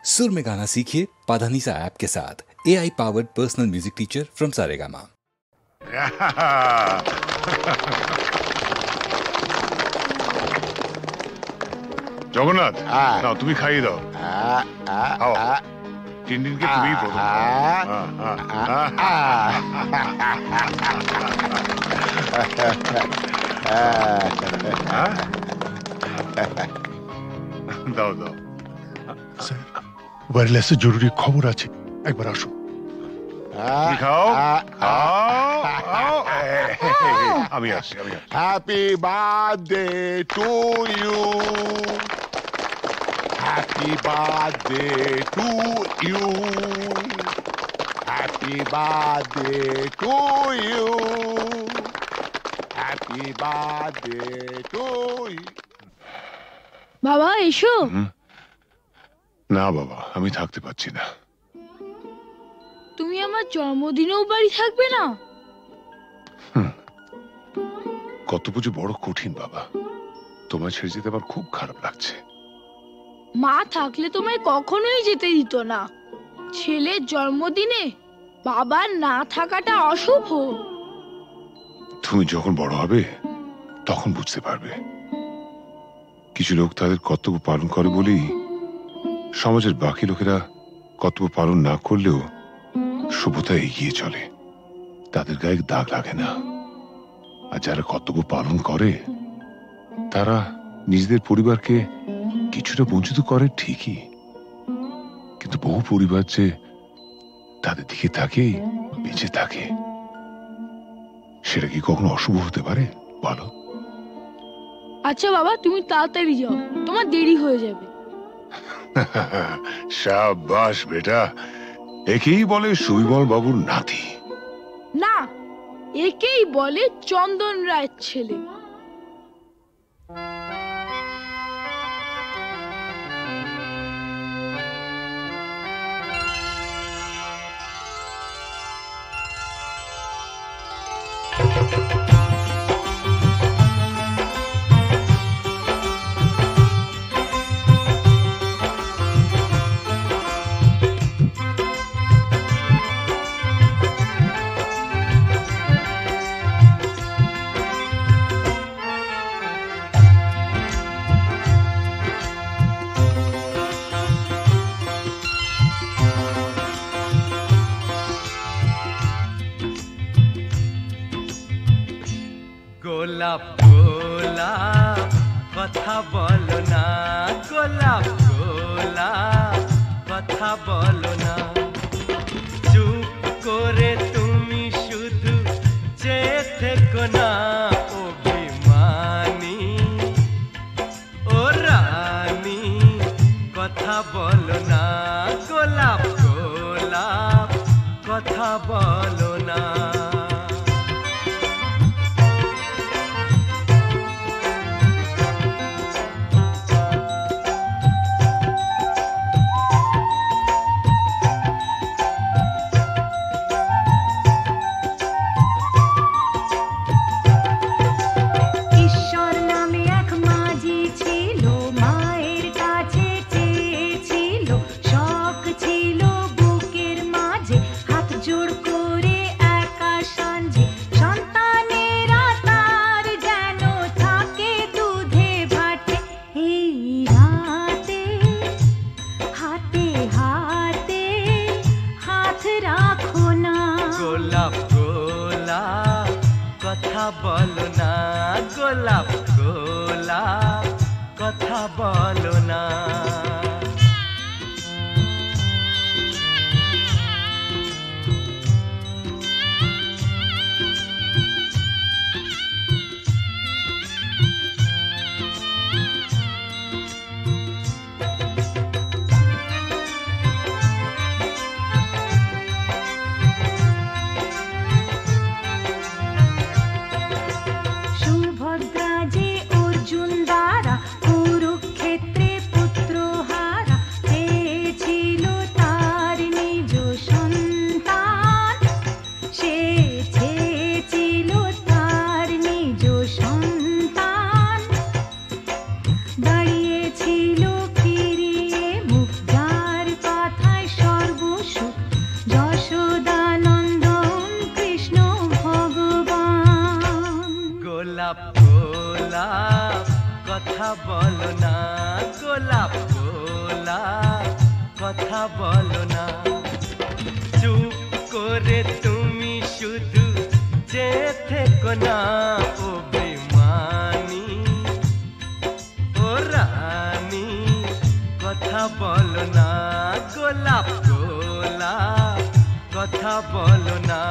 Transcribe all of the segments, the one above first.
सुर में गाना सीखिए पाधानीसा ऐप के साथ। AI powered personal music teacher from Saregama. Jagannath নাও তুমি খাইয়ে দাও। টিনটিনকে তুমি প্রথম দাও দাও। ওয়্যারলেসে জরুরি খবর আছে, একবার আসো। খাও খাও, আমি আসছি। Happy birthday to you, happy birthday to you, happy birthday to you, happy birthday to you. বাবা এসো। না বাবা, আমি থাকতে পারছি না। তুমি আমার জন্মদিনেও বাড়ি থাকবে না? কত পুজো বড় কঠিন বাবা, তোমায় ছেড়ে যেতে আমার খুব খারাপ লাগছে। মা থাকলে তোমায় কখনোই যেতে দিত না। ছেলের জন্মদিনে বাবার না থাকাটা অশুভ। তুমি যখন বড় হবে তখন বুঝতে পারবে। কিছু লোক তাদের কর্তব্য পালন করে বলেই সমাজের বাকি লোকেরা কর্তব্য পালন না করলেও সভ্যতা এগিয়ে চলে, তাদের গায়ে দাগ লাগে না। আর যারা কর্তব্য পালন করে তারা নিজেদের পরিবারকে কিছুটা বঞ্চিত করে ঠিকই, কিন্তু বহু পরিবার যে তাদের দিকে তাকিয়ে বেঁচে থাকে, সেটা কি কখনো অশুভ হতে পারে বলো? আচ্ছা বাবা, তুমি তাড়াতাড়ি যাও, তোমার দেরি হয়ে যাবে। শাবাশ বেটা, একেই বলে সুবিমল বাবুর নাতি। না, একেই বলে চন্দন রায়ের ছেলে। গোলাপ গোলাপ কথা বলো না, গোলাপ গোলাপ কথা বলো না। চুপ করে তুমি শুধু চেয়ে থেকো না, অভিমানী ও রানী কথা বলো না, গোলাপ গোলাপ কথা বলো না। কথা বলো না, গোলাপ গোলাপ কথা বলো না। সুভদ্রা যে অর্জুন দ্বারা কুরুক্ষেত্রে পুত্র কথা বলো না গোলাপ গোলাপ কথা বলো না চুপ করে তুমি শুধু যে থেকো না ও বেমানি ও রানী কথা বলো না গোলাপ গোলাপ কথা বলো না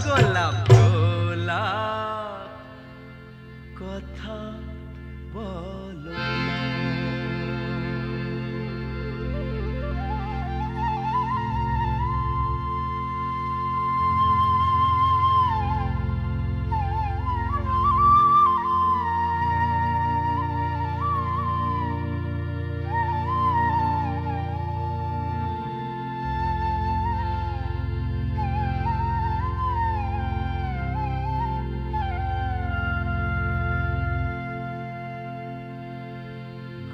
গোলাপ গোলাপ কথা বলো না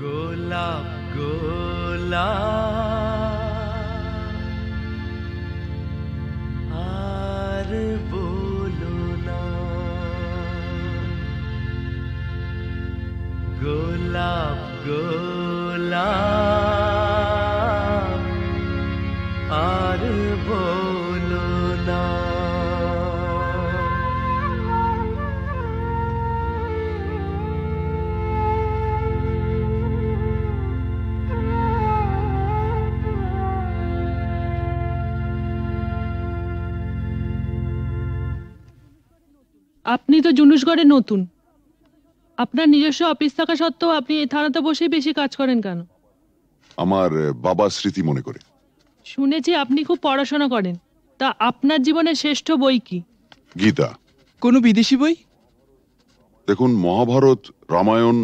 গোলাপ গোলাপ আর বলো না গোলাপ গোলাপ আর বলো না আপনি তো জুনুসগড়ে নতুন, আপনার নিজস্ব অফিস থাকা সত্ত্বেও আপনি এই থানাতে বসেই বেশি কাজ করেন কেন? আমার বাবার স্মৃতি মনে করে। শুনেছি আপনি খুব পড়াশোনা করেন, তা আপনার জীবনের শ্রেষ্ঠ বই কি? গীতা। কোনো বিদেশি বই? দেখুন, মহাভারত, রামায়ণ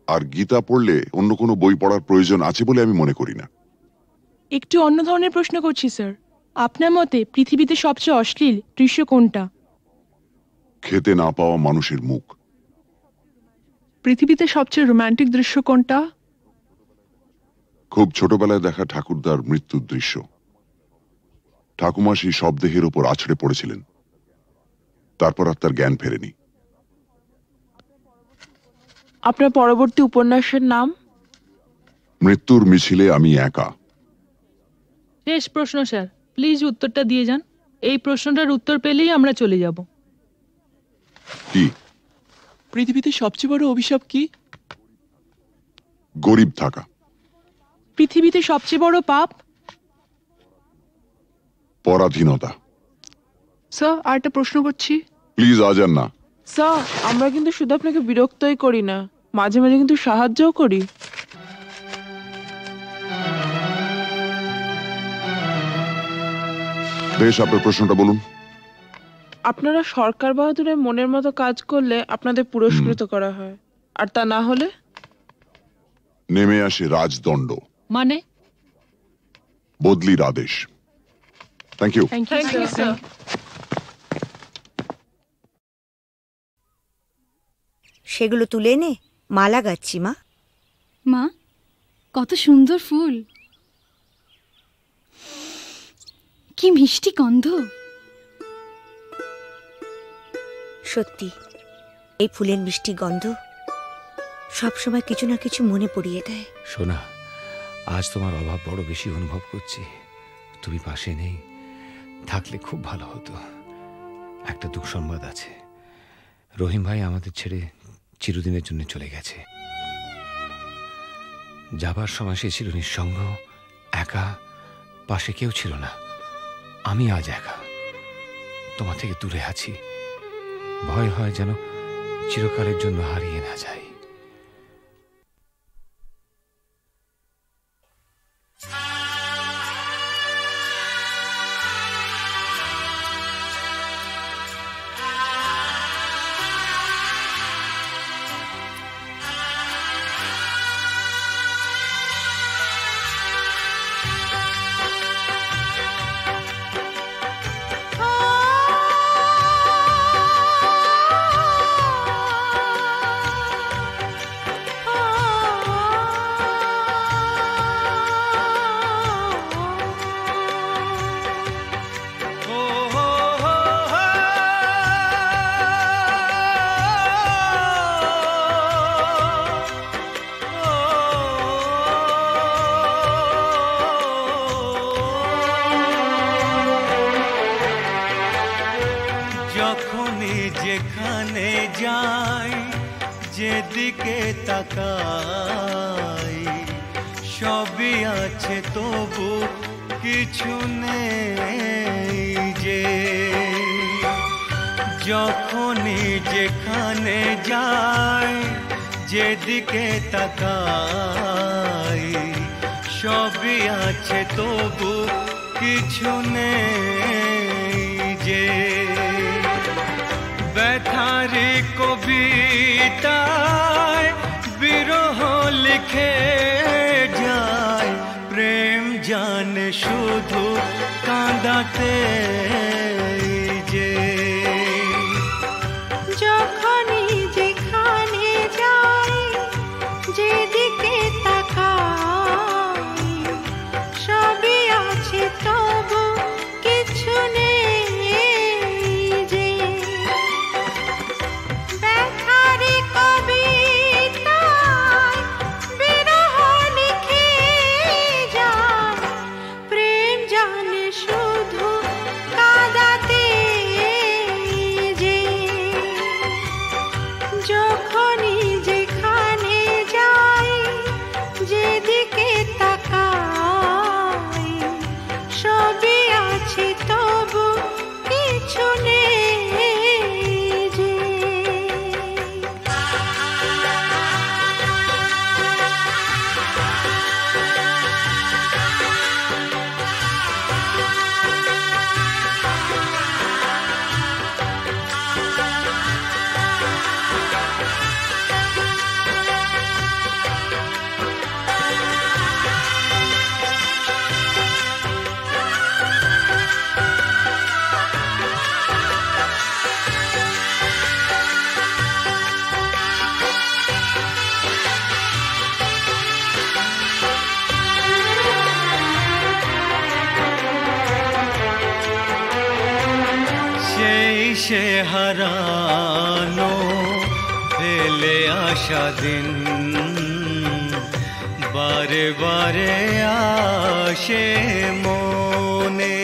আর গীতা পড়লে অন্য কোনো বই পড়ার প্রয়োজন আছে বলে আমি মনে করি না। একটু অন্য ধরনের প্রশ্ন করছি স্যার, আপনার মতে পৃথিবীতে সবচেয়ে অশ্লীল দৃশ্য কোনটা? খেতে না পাওয়া মানুষের মুখ। পৃথিবীতে সবচেয়ে রোমান্টিক দৃশ্য কোনটা? খুব ছোটবেলায় দেখা ঠাকুরদার মৃত্যুর দৃশ্য। ঠাকুমা সেই শবদেহের ওপর আছড়ে পড়েছিলেন, তারপর আর তার জ্ঞান ফেরেনি। আপনার পরবর্তী উপন্যাসের নাম? মৃত্যুর মিছিলে আমি একা। শেষ প্রশ্ন স্যার, প্লিজ উত্তরটা দিয়ে যান। এই প্রশ্নটার উত্তর পেলেই আমরা চলে যাব। কি? পৃথিবীতে সবচেয়ে বড় অভিশাপ কি? গরিব থাকা। পৃথিবীতে সবচেয়ে বড় পাপ? পরাধীনতা। স্যার, আর একটা প্রশ্ন করছি। প্লিজ আজ আর না। স্যার, আমরা কিন্তু শুধু আপনাকে বিরক্তই করি না, মাঝে মাঝে কিন্তু সাহায্যও করি। বেশ, আপনার প্রশ্নটা বলুন। আপনারা সরকার বাহাদুরের মনের মতো কাজ করলে আপনাদের পুরস্কৃত করা হয়, আর তা না হলে নেমে আসে রাজদণ্ড, মানে? বদলির আদেশ। Thank you. Thank you sir. সেগুলো তুলে এনে মালা গাচ্ছি মা। মা, কত সুন্দর ফুল, কি মিষ্টি গন্ধ। সত্যি, এই ফুলের মিষ্টি গন্ধ সবসময় কিছু না কিছু মনে পড়িয়ে দেয়। সোনা, আজ তোমার অভাব বড় বেশি অনুভব করছি। তুমি পাশে নেই, থাকলে খুব ভালো হতো। একটা দুঃসংবাদ আছে, রহিম ভাই আমাদের ছেড়ে চিরদিনের জন্য চলে গেছে। যাবার সময় সে ছিল নিঃসঙ্গ, একা, পাশে কেউ ছিল না। আমি আজ একা, তোমার থেকে দূরে আছি। ভয় হয় যেন চিরকালের জন্য হারিয়ে না যাই। যেখানে যাই যেদিকে তাকাই সবই আছে তবু কিছু নেই যে যখনই যেখানে যাই যেদিকে তাকাই সবই আছে তবু কিছু নেই যে ব্যথারি কবিতায় বিরহ লিখে যায় প্রেম জানে শুধু কাঁদাতে যে যখনই যেখানে যাই যেদিকে তাকাই সবই আছে তবু কিছু নেই যে ব্যথারি কবিতায় বিরহ লিখে যায় প্রেম জানে শুধু কাঁদাতে যে যখনই যেখানে যাই যেদিকে তাকাই সবই আছে তবু কিছু নেই যে সেই সে হারানো ফেলে আসা দিন বারে বারে আসে মনে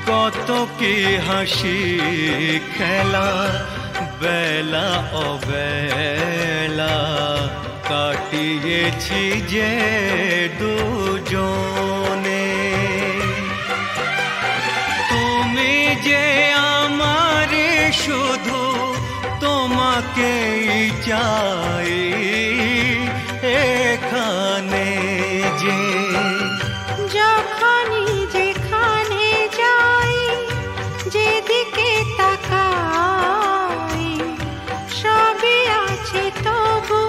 কত কি হাসি খেলা বেলা অবেলা কাটিয়েছি যে দুজনে তুমি যে আমার শুধু তোমাকেই চাই এখানে যে যখনই যেখানে যাই যেদিকে তাকাই সবই আছে তবু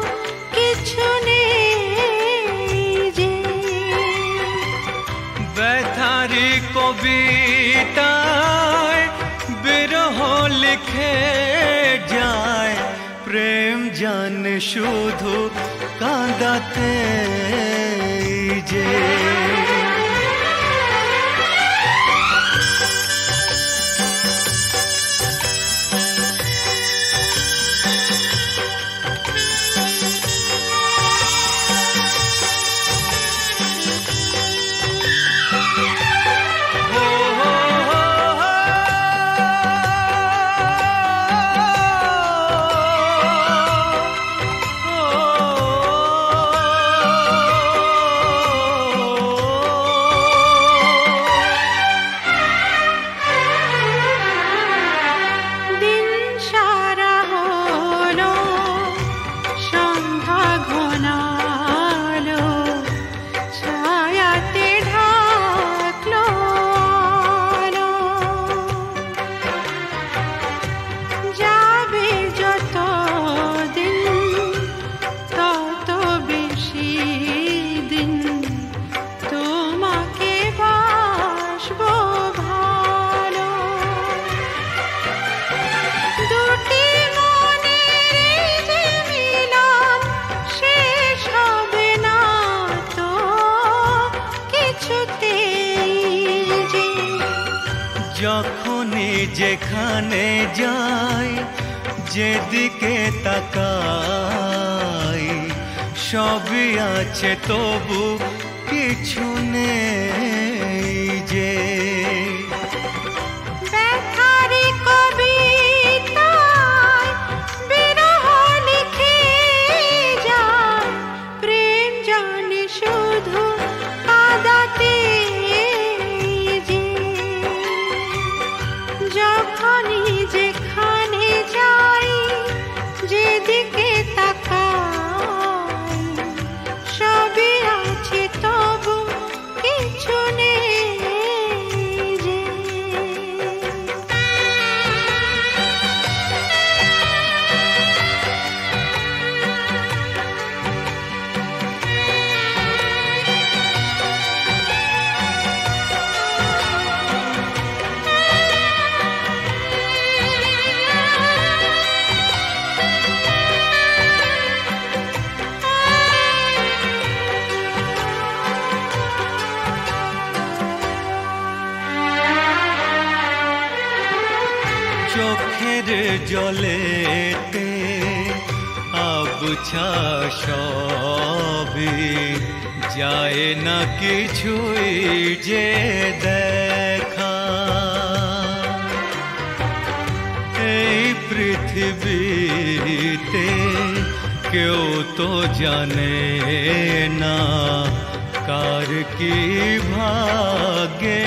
কিছু নেই যে ব্যথারি কবিতায় বিরহ লিখে যায় প্রেম জানে শুধু কাঁদাতে যে দিন সারা হলো সন্ধ্যা ঘনালো ছায়াতে ঢাকলো আলো যাবে যত দিন তত বেশি দিন তোমাকে বাসবো ভালো দুটি মনের যে মিলন শেষ হবে না তো কিছুতেই যে যখনই যেখানে যাই যেদিকে তাকাই সবই আছে তবু কিছু নেই যে ব্যথার চোখের জলেতে আবছা সবই যায় না কিছুই যে দেখা। এই পৃথিবীতে কেউ তো জানে না কার কি ভাগ্যে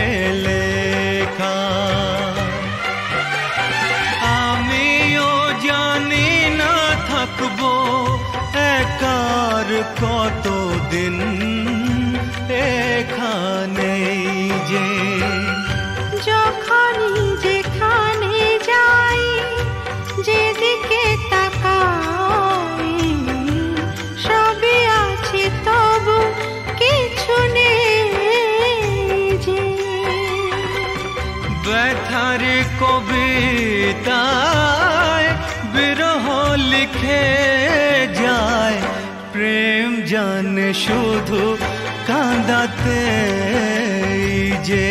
লেখা। আমিও জানি না থাকবো একার কতদিন এখানে, যে যখনই যেখানে যাই যেদিকে তাকাই সবই আছে তবু কিছু নেই যে। ব্যথার কবিতায় বিরহ লিখে যায়, প্রেম জানে শুধু কাঁদাতে যে।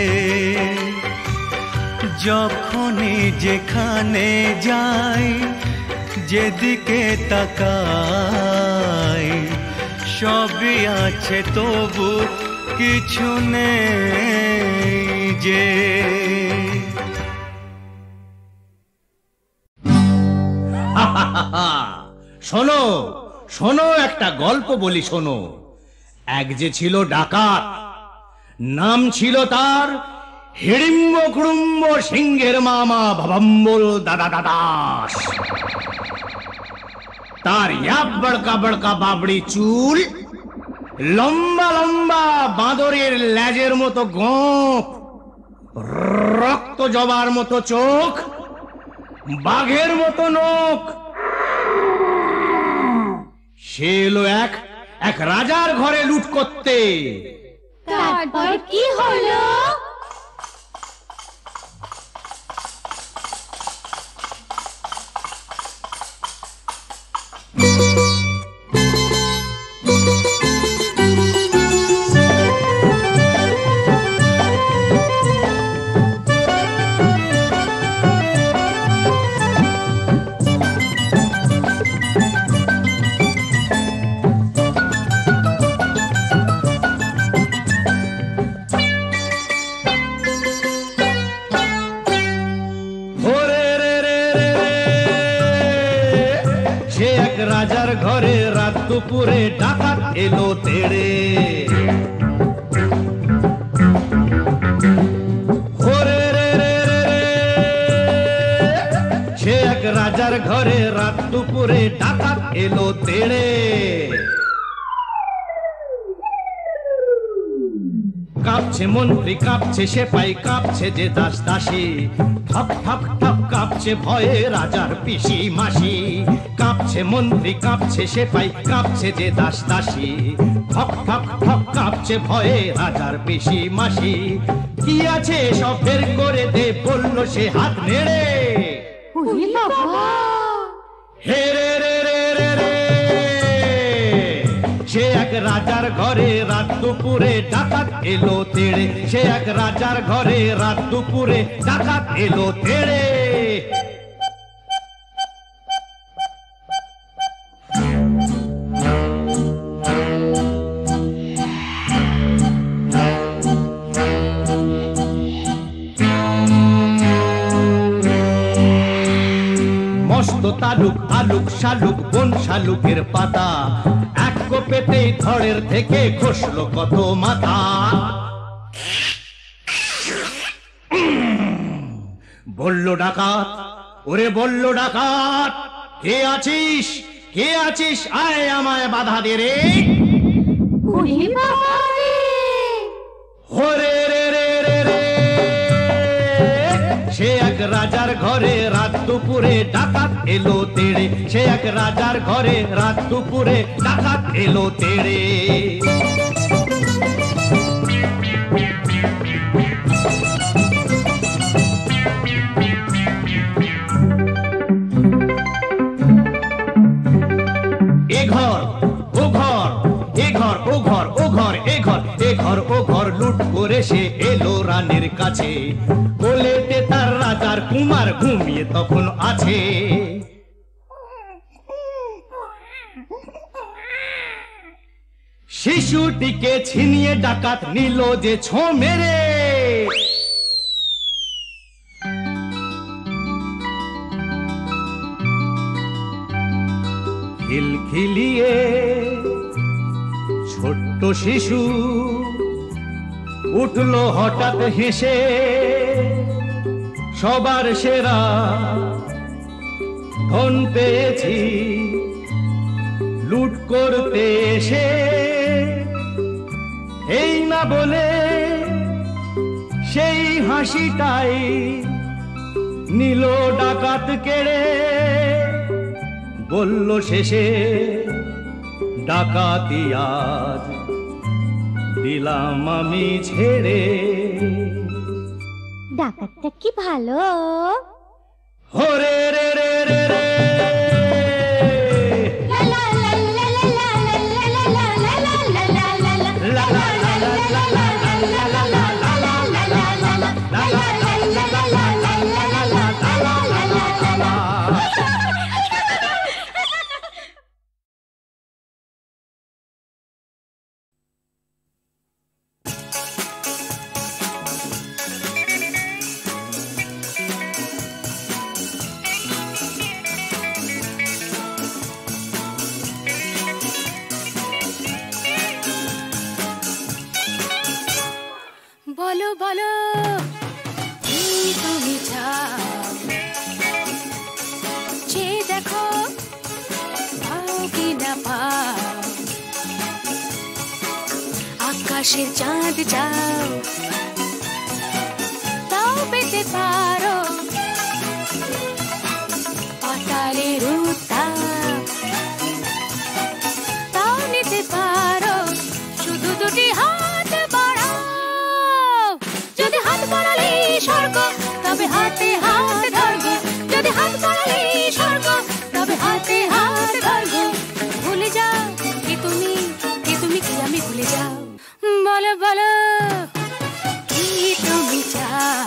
যখনই যেখানে যাই যেদিকে তাকাই সবই আছে তবু কিছু নেই যে। শোনো শোনো, একটা গল্প বলি শোনো। এক যে ছিল ডাকাত, নাম ছিল তার হিড়িম্ব কুড়ুম্ব সিংহের মামা ভবম্বল দাদা দাদাস। তার ইয়াব বড়কা বড়কা বাবড়ি চুল, লম্বা লম্বা বাঁদরের লেজের মতো গোঁফ, রক্ত জবার মতো চোখ, বাঘের মতো নখ। সে এলো এক রাজার ঘরে লুট করতে। তারপর কি হলো? রাজার ঘরে রাত দুপুরে ডাকাত এলো তেড়ে। সে এক রাজার ঘরে রাত দুপুরে ডাকাত এলো তেড়ে। কাঁপছে মন্ত্রী, কাঁপছে সেপাই, কাঁপছে যে দাস দাসী, ঠক ঠক ঠক কাঁপছে ভয়ে রাজার পিসি মাসি। কাঁপছে মন্ত্রী, কাঁপছে সেপাই, কাঁপছে যে দাস দাসী, ঠক ঠক ঠক কাঁপছে ভয়ে রাজার পিসি মাসি। কি আছে সব বের করে দে, বলল সে হাত নেড়ে। হে রে রে রে রে রে, সে এক রাজার ঘরে রাত দুপুরে ডাকাত এলো তেড়ে। সে এক রাজার ঘরে রাত দুপুরে ডাকাত এলো তেড়ে। মস্ত তালুক আলুক শালুক বন শালুকের পাতা, এক কোপেতেই ধড়ের থেকে খসলো কত মাথা। বলল ডাকাত, ওরে বলল ডাকাত, কে আছিস কে আছিস, আয় আমায় বাধা দে রে। ওরে রে রে রে রে, সে এক রাজার ঘরে রাত দুপুরে ডাকাত এলো তেড়ে। সে এক রাজার ঘরে রাত দুপুরে ডাকাত এলো তেড়ে। এ ঘর ও ঘর, এ ঘর ও ঘর, ও ঘর এ ঘর, এ ঘর ও ঘর লুট করে সে এলো রানীর কাছে। কোলেতে তার রাজার রাজকুমার ঘুমিয়ে তখন আছে। শিশুটিকে ছিনিয়ে ডাকাত নিল যে ছো মেরে। খিলখিলিয়ে ছোট্ট শিশু উঠলো হঠাৎ হেসে, সবার সেরা ধন পেয়েছি লুট করতে এসে। এই না বলে সেই হাসিটাই নিল ডাকাত কেড়ে। বলল শেষে ডাকাতি আজ দিলাম আমি ছেড়ে। ডাকাতটা কি ভালো। হরে রে রে রে রে বলো বলো কি তুমি চাও, যে দেখো পাও কি না পাও। আকাশের চাঁদ চাও তাও পেতে পারো, পাতালের উত্তাপ তাও নিতে পারো। শুধু দুটি হাত বাড়াও, যদি হাত বাড়ালে স্বর্গ তবে হাতে হাত ধরবো। যদি হাত বাড়ালে স্বর্গ তবে হাতে হাত ধরবো। ভুলে যাও কে তুমি কি আমি ভুলে যাও। বলো বলো কি তুমি চাও।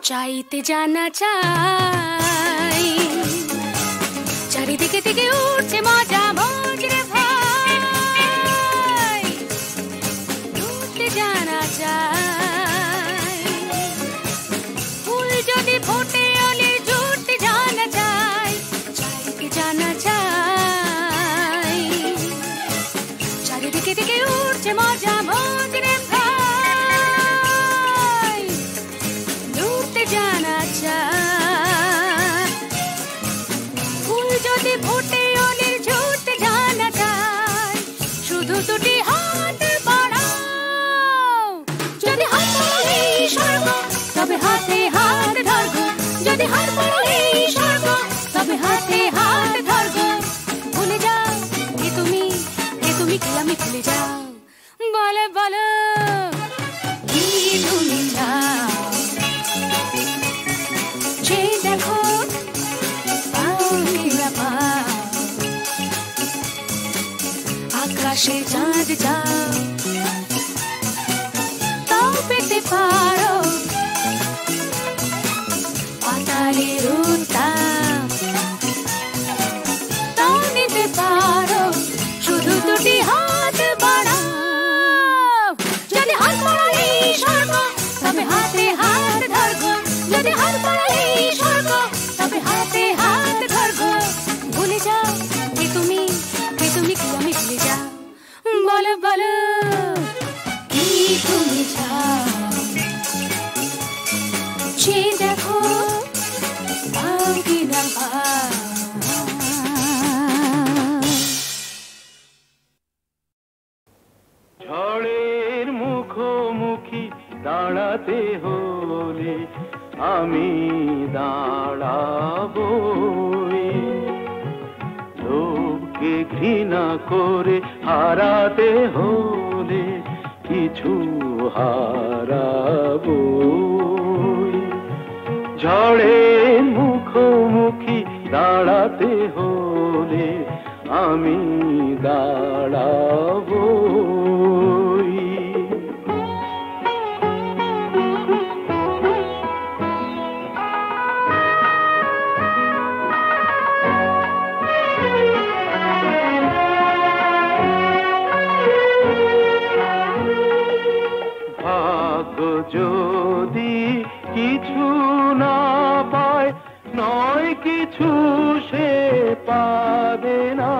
চাইতে জানা চাই, চারিদিকে থেকে উঠছে মজা মজ রে ভাই। উঠতে জানা চাই, ফুল যদি ফোটে অলির জুটতে জানা চাই। চাইতে জানা চাই, চারিদিকে থেকে উঠছে মজা মজ রে ভাই। উঠতে জানা চাই, ফুল যদি ফোটে অলির ঝুটতে জানা চাই। শুধু দুটি হাত বাড়াও, যদি হাত বাড়ালে স্বর্গ তবে হাতে হাত ধরবো। যদি হাত বাড়ালে স্বর্গ তবে হাতে হাত ধরবো। ভুলে যাও কে তুমি কি আমি ভুলে যাও। বলো বলো কি তুমি চাও, যে দেখো পাও কি না পাও। আকাশে চাঁদ যাও তাও পেতে পারো, পাতালের উত্তাপ তাও নিতে পারো। শুধু দুটি হাত বাড়াও, যদি হাত বাড়ালে স্বর্গ তবে হাতে হাত ধরবো। যদি হাত বাড়ালে স্বর্গ তবে হাতে হাত ধরবো। ভুলে যাও কে তুমি কি আমি ভুলে যাও। বলো বলো কি তুমি চাও, যে দেখো পাও কি না পাও। ঝড়ের মুখোমুখি দাঁড়াতে হলে আমি দাঁড়াবো। লোককে ঘৃণা করে হারাতে হলে কিছু হারাবো। ঝড়ের মুখোমুখি দাঁড়াতে হলে আমি দাঁড়াবো। যদি কিছু না পায় নয় কিছু সে পাবে না,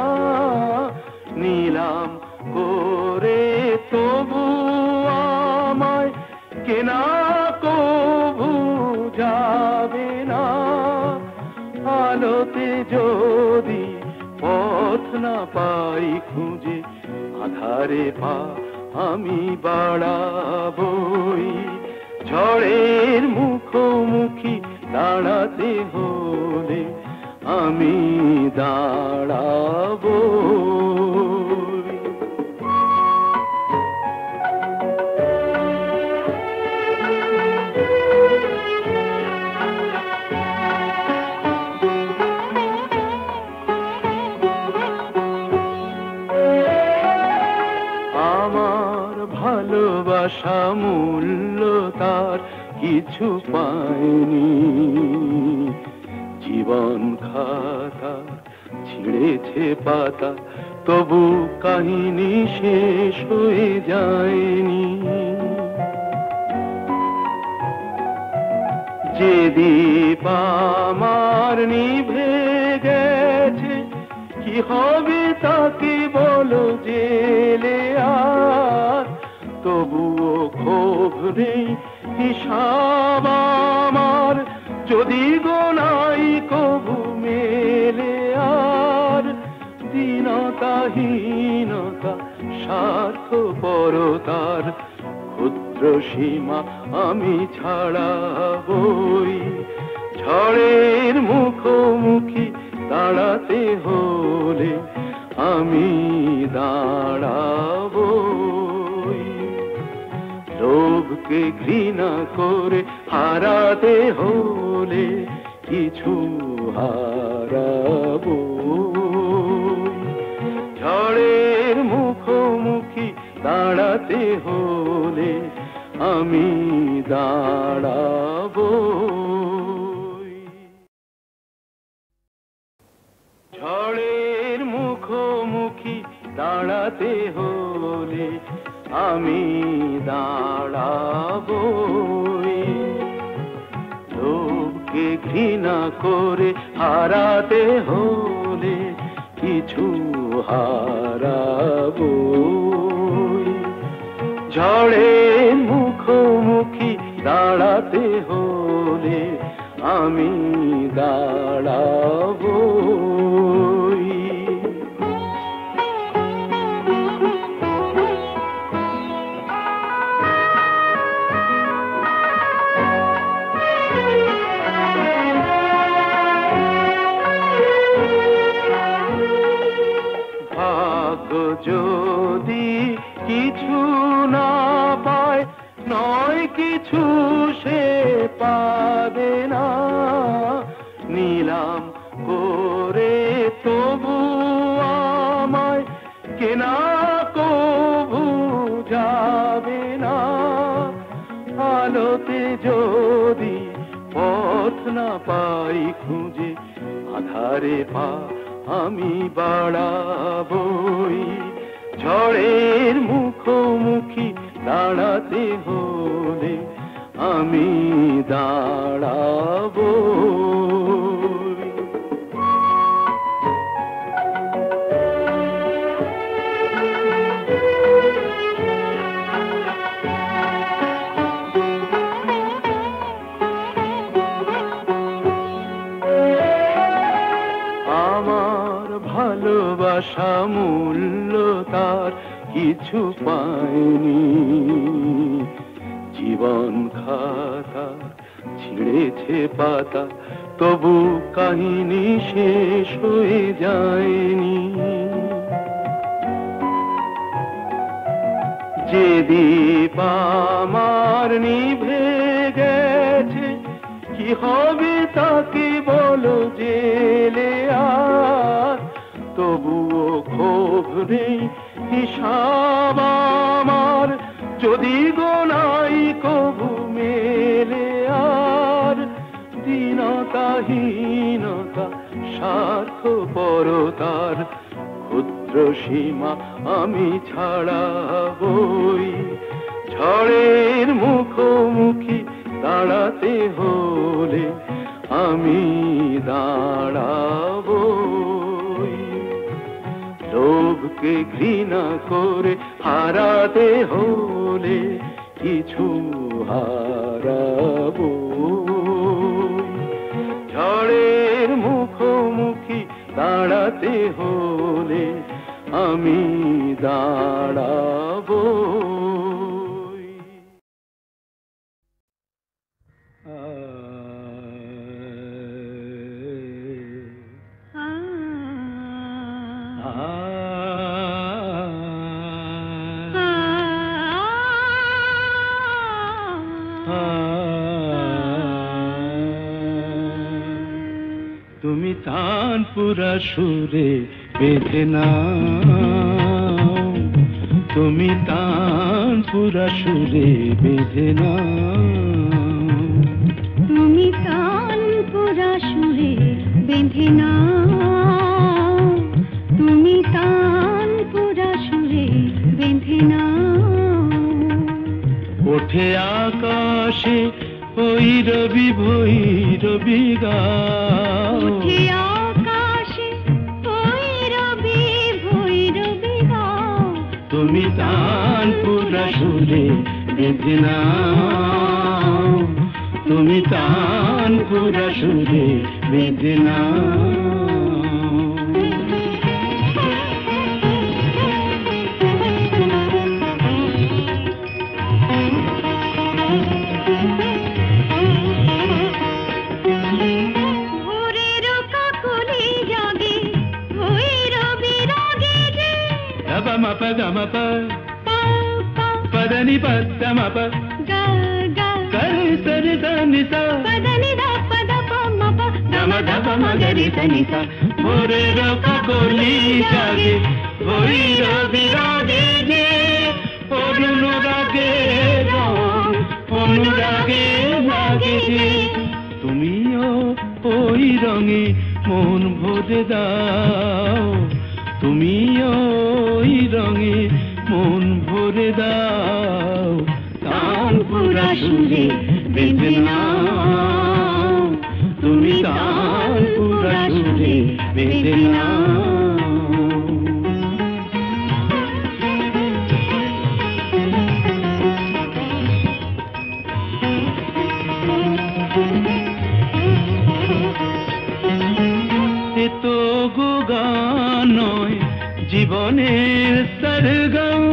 নিলাম করে তবু আমায় কেনা কবু যাবে না। আলোতে যদি পথ না পাই খুঁজে আধারে পা আমি বাড়াবই। ঝড়ের মুখোমুখি দাঁড়াতে হলে আমি দাঁড়াবো। ভালোবাসা মূল্য তার কিছু পায়নি, জীবন খাতা ছিঁড়েছে পাতা তবু কাহিনী শেষ হয়ে যায়নি। যে দীপ আমার নিভে গেছে কি হবে তাকে বলো জেলে আর, তবুও ক্ষোভ নেই হিসাব আমার যদি গোনাই কবু মেলে আর। দীনতাহীনতা স্বার্থপরতার ক্ষুদ্র সীমা আমি ছাড়াবই। ঝড়ের মুখোমুখি দাঁড়াতে হলে আমি দাঁড়াবো। লোভকে ঘৃণা করে হারাতে হলে কিছু হারাবো। ঝড়ের মুখোমুখি দাঁড়াতে হলে আমি দাঁড়াবো। ঝড়ের মুখোমুখি দাঁড়াতে হলে আমি দাঁড়াবো। লোভকে ঘৃণা করে হারাতে হলে কিছু হারাবো। ঝড়ের মুখোমুখি দাঁড়াতে হলে আমি দাঁড়াবো। যদি কিছু না পায় নয় কিছু সে পাবে না, নিলাম করে তবু আমায় কেনা কবু যাবে না। আলোতে যদি পথ না পাই খুঁজে আধারে পা আমি বাড়াবই। ঝড়ের মুখোমুখি দাঁড়াতে হলে আমি দাঁড়াবো। আমার ভালোবাসা মূল্য তার কিছু পায়নি, জীবন খাতা ছিঁড়েছে পাতা তবু কাহিনী শেষ হয়ে যায়নি। যে দীপ আমার নিভে গেছে, কি হবে তাকে বলো জেলে আর, তবুও ক্ষোভ নেই হিসাব আমার, যদি গোনাই কবু মেলে আর, দীনতাহীনতা স্বার্থপরতার ক্ষুদ্র সীমা আমি ছাড়াবই, ঝড়ের মুখোমুখি দাঁড়াতে হলে আমি দাঁড়াবই, লোভকে ঘৃণা করে হারাতে হলে কিছু হারাবো, ঝড়ের মুখোমুখি দাঁড়াতে হলে আমি দাঁড়াবো। তুমি তানপুরা সুরে বেঁধে নাও, তুমি তানপুরা সুরে বেঁধে নাও, তুমি তানপুরা সুরে বেঁধে নাও, তুমি তানপুরা সুরে বেঁধে নাও। ওঠে আকাশে ওই রবি ভৈরবী গাও, ওঠে আকাশে ওই রবি ভৈরবী গাও, তুমি তানপুরা সুরে বেঁধে নাও, তুমি তানপুরা সুরে বেঁধে নাও। పదని పదమ కరి సరి దని స పదని ద పద పమ ప గమ ధప మగరి తని స মোরে রকা কলি জাগে ভৈরবী রাগে যে অনুরাগে রং অনুরাগে লাগে যে, তুমিও ওই রঙে মন ভরে দাও, তুমিও ওই রঙে মন ভরে দাও, তানপুরা সুরে বেঁধে নাও, তুমি তানপুরা সুরে বেঁধে নাও। এ তো গো গান নয় জীবনের সরগম,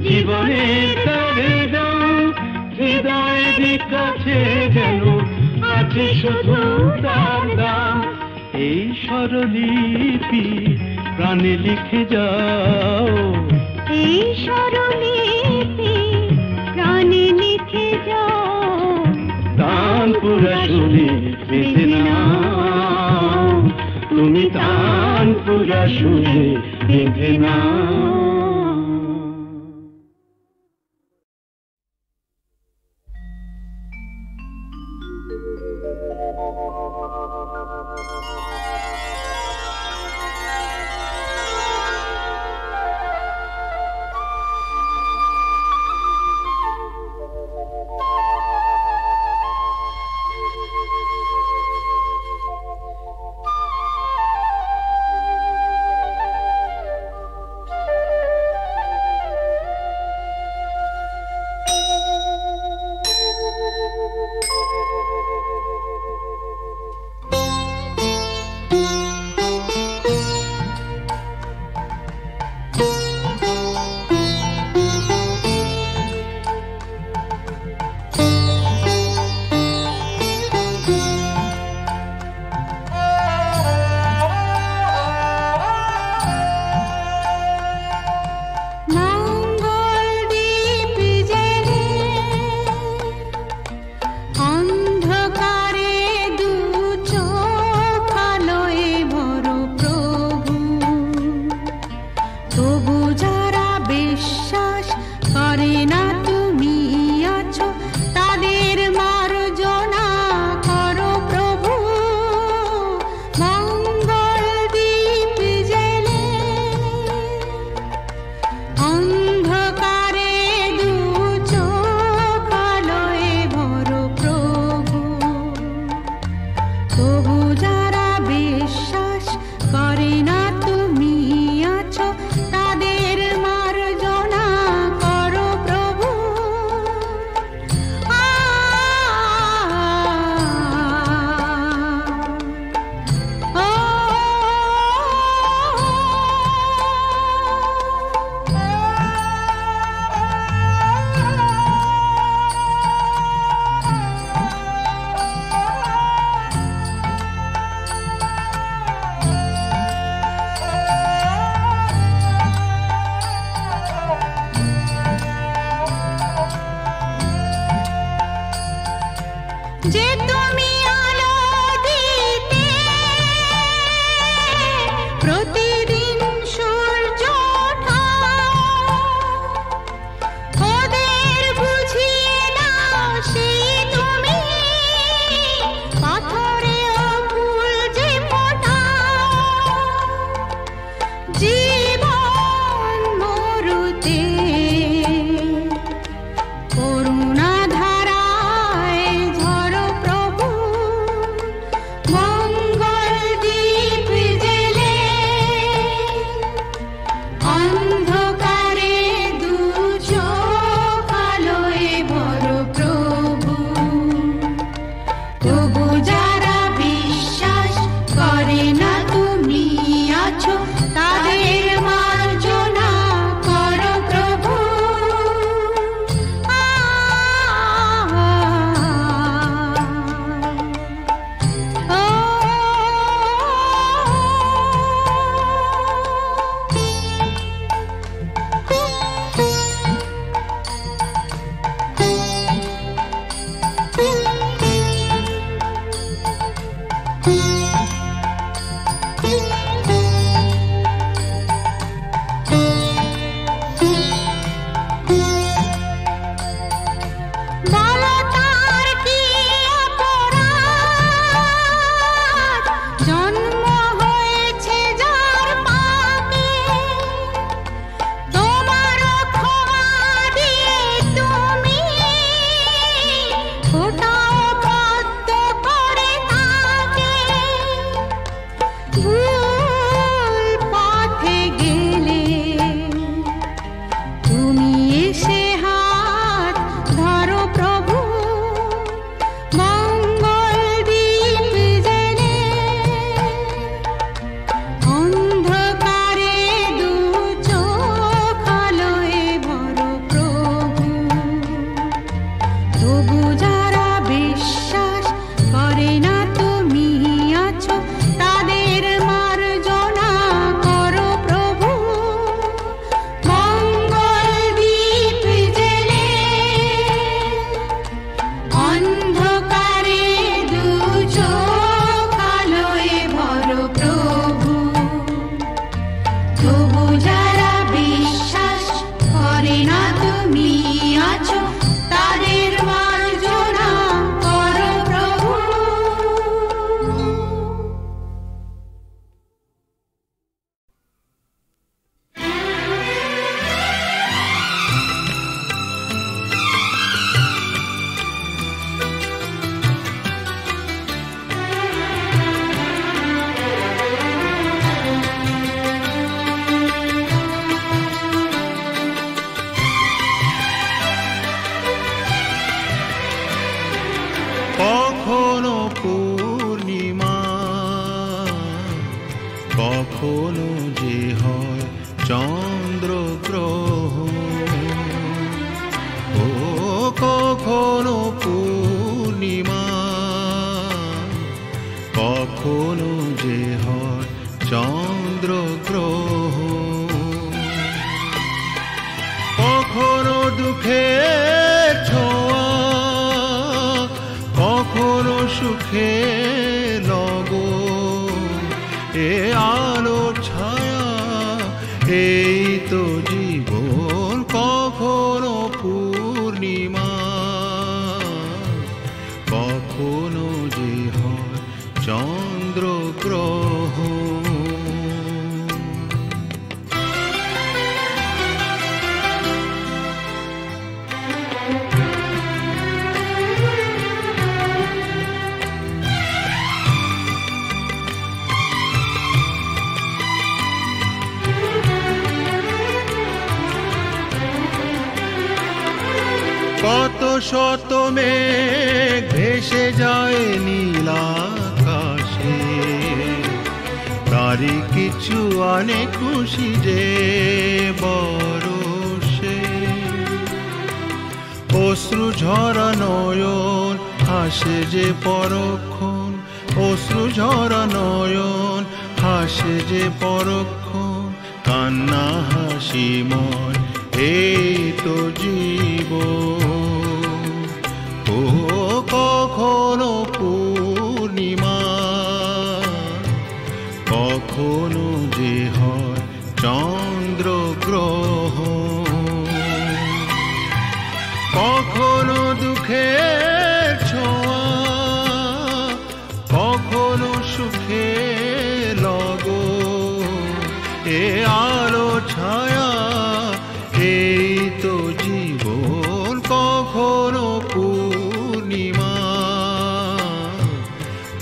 জীবনের সরগম, হৃদয়ের কাছে যেন আছে শুধু তার দাম, এই স্বরলিপি প্রাণে লিখে যাও, এই স্বরলিপি প্রাণে লিখে যাও, তানপুরা সুরে বেঁধে নাও, তুমি তানপুরা সুরে বেঁধে নাও। কখনো যে হয় চন্দ্রগ্রহণ, কখনো দুঃখের ছোঁয়া, কখনো সুখে লগন, এ আলো ছায়া এই তো জীবন, কখনো পূর্ণিমা, কখনো যে হয় চন্দ্রগ্রহণ। কত শত মেঘ ভেসে যায় নীল আকাশে, তারই কিছু আনে খুশি যে বরষে। অশ্রু ঝরা নয়ন হাসে যে পরক্ষণ, অশ্রু ঝরা নয়ন হাসে যে পরক্ষণ, কান্না হাসিময় এই তো জীবন। ও কখনো পূর্ণিমা, কখনো যে হয় চন্দ্রগ্রহণ, কখনো দুঃখের ছোঁয়া, কখনো সুখে লগন, এ আলো ছায়া এই তো জীবন, কখনো পূর্ণিমা,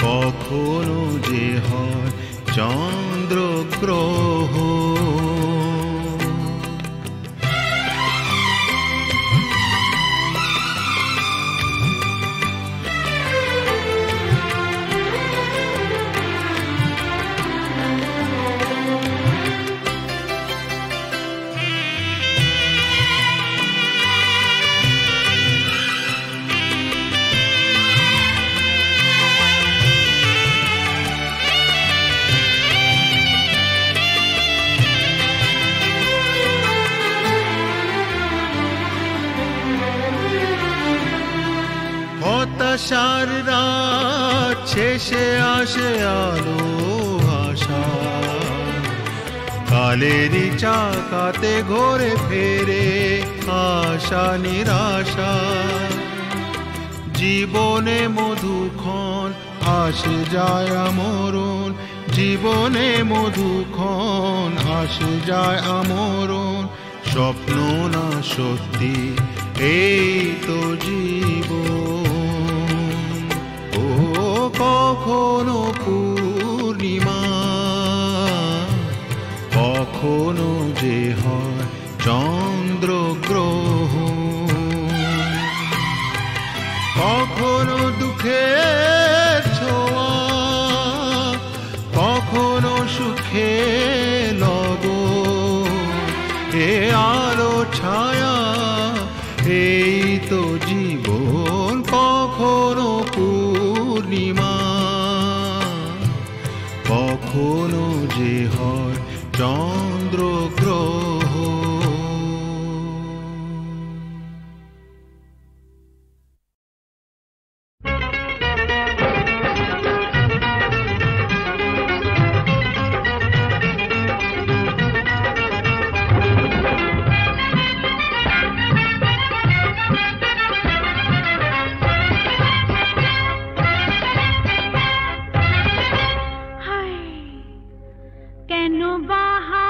কখনো যে হয় চন্দ্রগ্রহণ। হতাশার রাত শেষে আসে আলো আশা, কালেরই চাকাতে ঘোরে ফেরে আশা নিরাশা। জীবনে মধুক্ষণ আসে যায় আমরণ, জীবনে মধুক্ষণ আসে যায় আমরণ, স্বপ্ন না সত্যি এই তো জীবন। ও কখনো পূর্ণিমা, কখনো যে হয় চন্দ্রগ্রহণ, কখনো দুঃখের ছোঁয়া, কখনো সুখে লগন, এ আলো ছায়া এই তো জীবন, কখনো পূর্ণিমা, কখনো যে হয় চন্দ্রগ্রহণ। কেন বাহা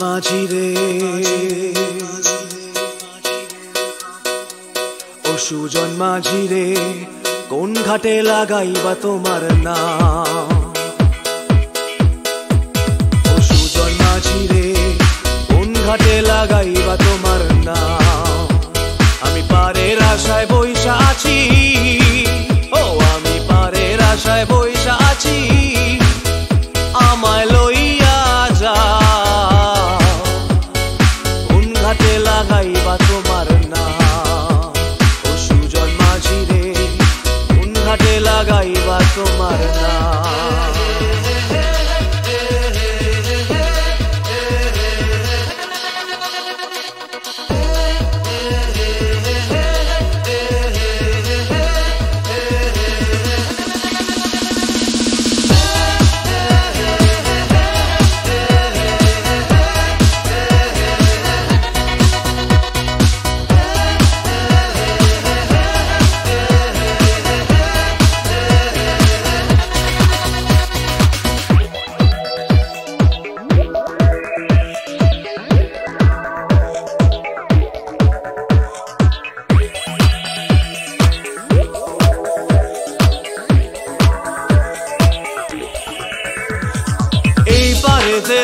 মাঝি রে ও সুজন মাঝি রে কোন ঘাটে লাগাইবা তোমার নাম ও সুজন মাঝি রে কোন ঘাটে লাগাইবা তোমার নাম আমি পারের আশায় বইসা আছি ও আমি পারের আশায় বইসা আছি আমায় লইয়া যাও কোন ঘাটে লাগাইবা তোমার নাম ও সুজন মাঝি রে কোন ঘাটে লাগাইবা তোমার নাম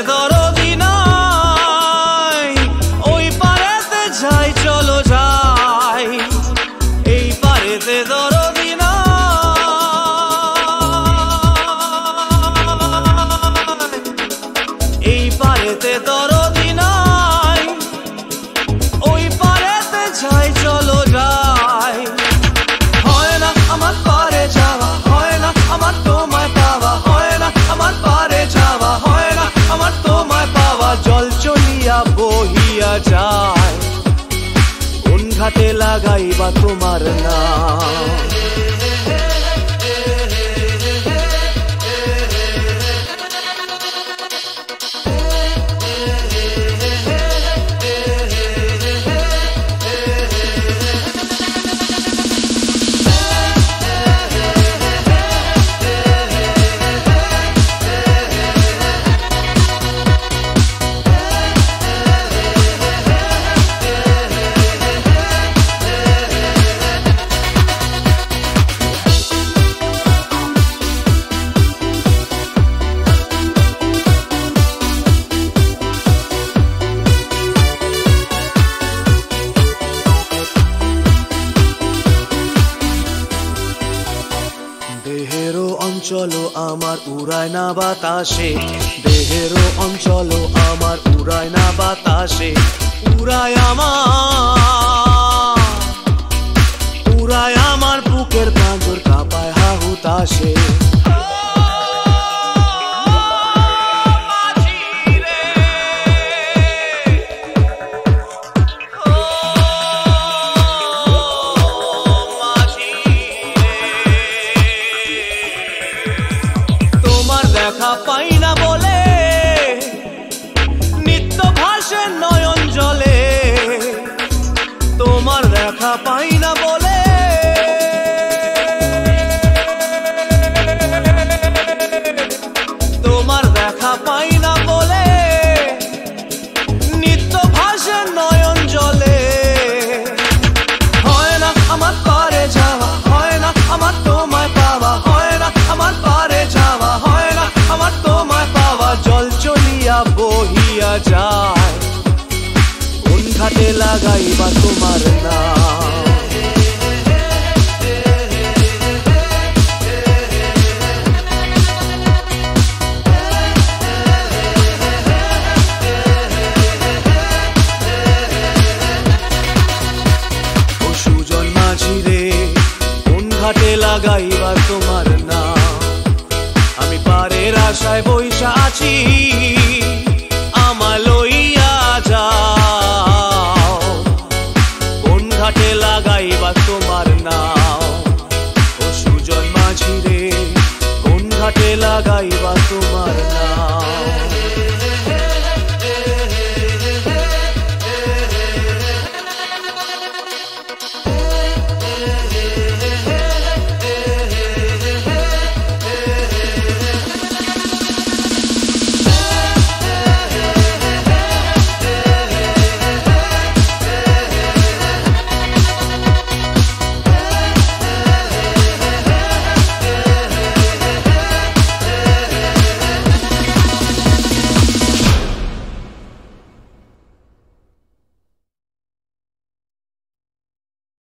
দরদি নাই ওই পারেতে যাই চলো যাই এই পারেতে দরদি নাই এই পারেতে দরদি নাই ওই পারেতে যাই চলো যাই হয় না আমার পারে যাওয়া হয় না আমার তোমায় পাওয়া হয় না আমার পারে যাওয়া হয় না আমার তোমায় পাওয়া জল চলিয়া বহিয়া যায় কোন ঘাটে লাগাইবা তোমার নাম দেহেরও অঞ্চল আমার উড়ায় না বাতাসে দেহেরও অঞ্চল আমার উড়ায় না বাতাসে উড়ায় আমার বুকের পাঁজর কাঁপায় হাহুতাসে দেখা পাই না বলে নিত্য ভাসে নয়ন জলে তোমার দেখা পাই না বলে তোমার দেখা পাই না বলে নিত্য ভাসে নয়ন জলে হয় না আমার পারে যাওয়া হয় না আমার তোমায় পাওয়া হয় না আমার পারে যাওয়া হয় না আমার তোমায় পাওয়া জল চলিয়া বহিয়া যায় কোন ঘাটে লাগাইবা তোমার নাম